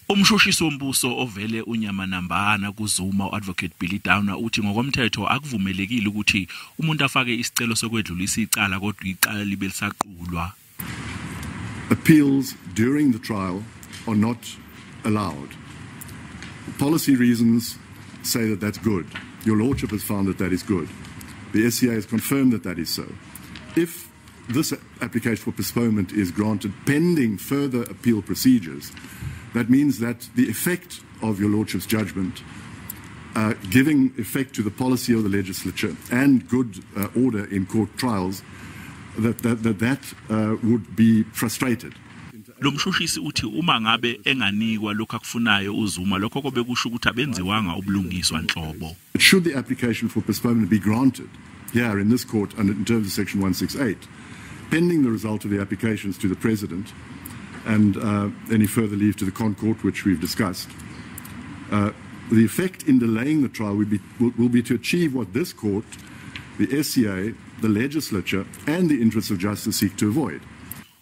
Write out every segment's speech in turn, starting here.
Umshushisi wombuso ovele unyamanambana kuZuma uadvocate Billy Downer uthi ngokomthetho akuvumelekile ukuthi umuntu afake isicelo sokwedlulisa icala kodwa icala libe lisaqulwa. Appeals during the trial are not allowed. Policy reasons say that that's good. Your Lordship has found that that is good. The SCA has confirmed that that is so. If this application for postponement is granted pending further appeal procedures, that means that the effect of your Lordship's judgment, giving effect to the policy of the legislature and good order in court trials, that would be frustrated. Lomshushisi uthi uma ngabe enganikwa lokho akufunayo uZuma lokho kobe kusho ukuthi abenziwanga ubulungiswa nhlobo. Should the application for postponement be granted here in this court and in terms of section 168, pending the result of the applications to the President and any further leave to the Court, which we've discussed, the effect in delaying the trial will be to achieve what this court, the SCA, the legislature and the interests of justice seek to avoid.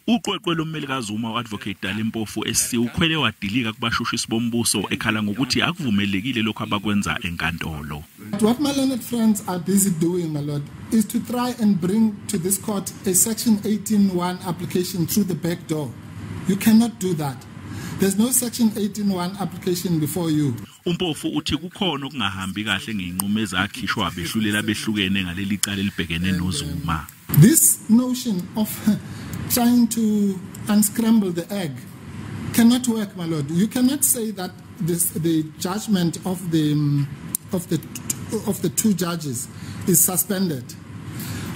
Uqweqwe lommeli kaZuma uadvocate Dalimpofu SC ukhwele wadilika kubashushisi bombuso ekhala ngokuthi akuvumelekile lokho abakwenza enkantolo. What my learned friends are busy doing, my lord, is to try and bring to this court a section 18(1) application through the back door. You cannot do that. There's no section 18(1) application before you. Umpofu uthi kukhona okungahambi kahle ngeinqumo ezakhishwa abehlulela behlukene ngalelicala elibhekene noZuma. This notion of trying to unscramble the egg cannot work, my lord. You cannot say that the judgment of the two judges is suspended,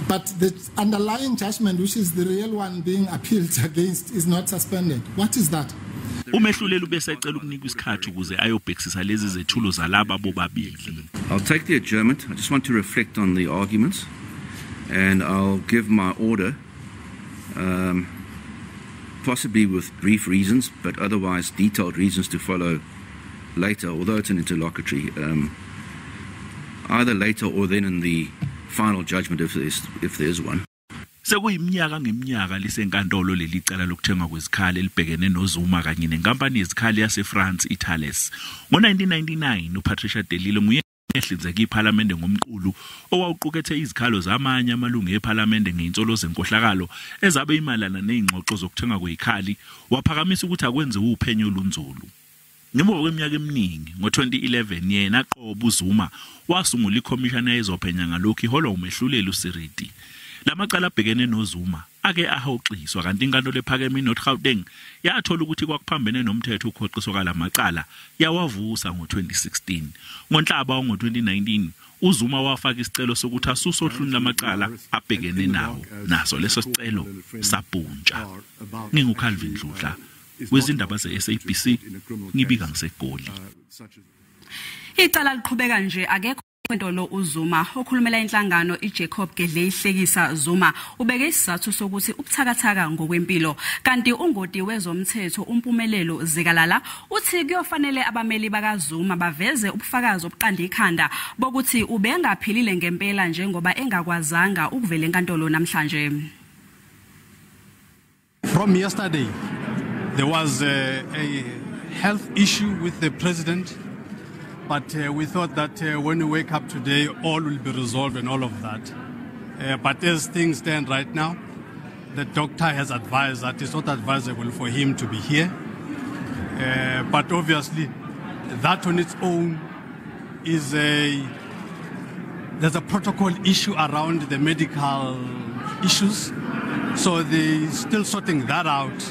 but the underlying judgment, which is the real one being appealed against, is not suspended. What is that? uMehluleli ubesecela ukunika isikhathi ukuze ayobhekisisa lezi zethulo zalaba bobabili. I'll take the adjournment. I just want to reflect on the arguments and I'll give my order, possibly with brief reasons but otherwise detailed reasons to follow later, although it's an interlocutory, either later or then in the final judgment if there is one. Sekuyiminyaka ngeminyaka lisenkantolo lelicala lokuthengwa kwezikhali elibhekene noZuma kanye nenkampani yezikhali yaseFrance iThales. Ngo-1999 uPatricia de Lille nguye ehlinzeka iPhalamende ngomqulu owawuqukethe izikhalo zamanye amalungu ePhalamende ngeinsolo zenkohlakalo ezabe imalana nezingxoxo zokuthengwa kwezikhali waphakamisa ukuthi akwenziwe uphenyo olunzulu. Ngemva kweminyaka eminingi ngo-2011 yena aqobo uZuma wasungula ikhomishana ezophenya ngalokho iholwa uMehluleli uSiriti. Lamacala abhekene noZuma ake ahoxiswa kanti inkantolo ephakeme North Gauteng yathola ukuthi kwakuphambene nomthetho ukhoqiswa kalamacala yawavusa ngo-2016. Ngonhlaba ngo-2019 uZuma wafaka isicelo sokuthi asuswe ohlwini lamacala abhekene nawo, naso leso sicelo sabhuntsha. NginguCalvin Dludla wezindaba ze-SABC ngibika ngiseGoli. Icala liqhubeka nje akekho enkantolo uZuma okhulumela inhlangano uJacob gedle ihlekisa Zuma ubeke isizathu sokuthi ubuthakathaka ngokwempilo kanti ungodi wezomthetho umpumelelo zikalala uthi kuyofanele abameli bakaZuma baveze ubufakazi obuqanda ikhanda bokuthi ubengaphilile ngempela njengoba engakwazanga ukuvela enkantolo namhlanje. From yesterday there was a health issue with the president. But we thought that when we wake up today, all will be resolved and all of that. But as things stand right now, the doctor has advised that it's not advisable for him to be here. But obviously, that on its own is there's a protocol issue around the medical issues. So they're still sorting that out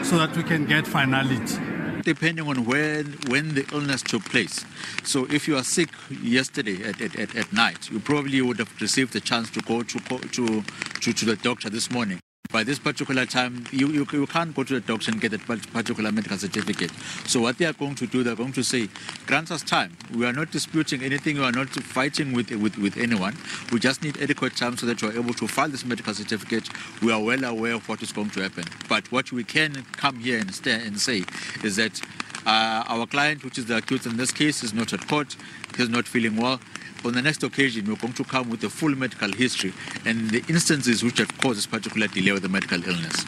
so that we can get finality. Depending on when the illness took place. So if you are sick yesterday at night, you probably would have received the chance to go to the doctor this morning. By this particular time, you can't go to the doctor and get that particular medical certificate. So what they are going to do, they're going to say, grant us time. We are not disputing anything. We are not fighting with anyone. We just need adequate time so that you are able to file this medical certificate. We are well aware of what is going to happen. But what we can come here and say is that our client, which is the accused in this case, is not at court. He's not feeling well. On the next occasion, we're going to come with a full medical history and the instances which have caused this particular delay with the medical illness.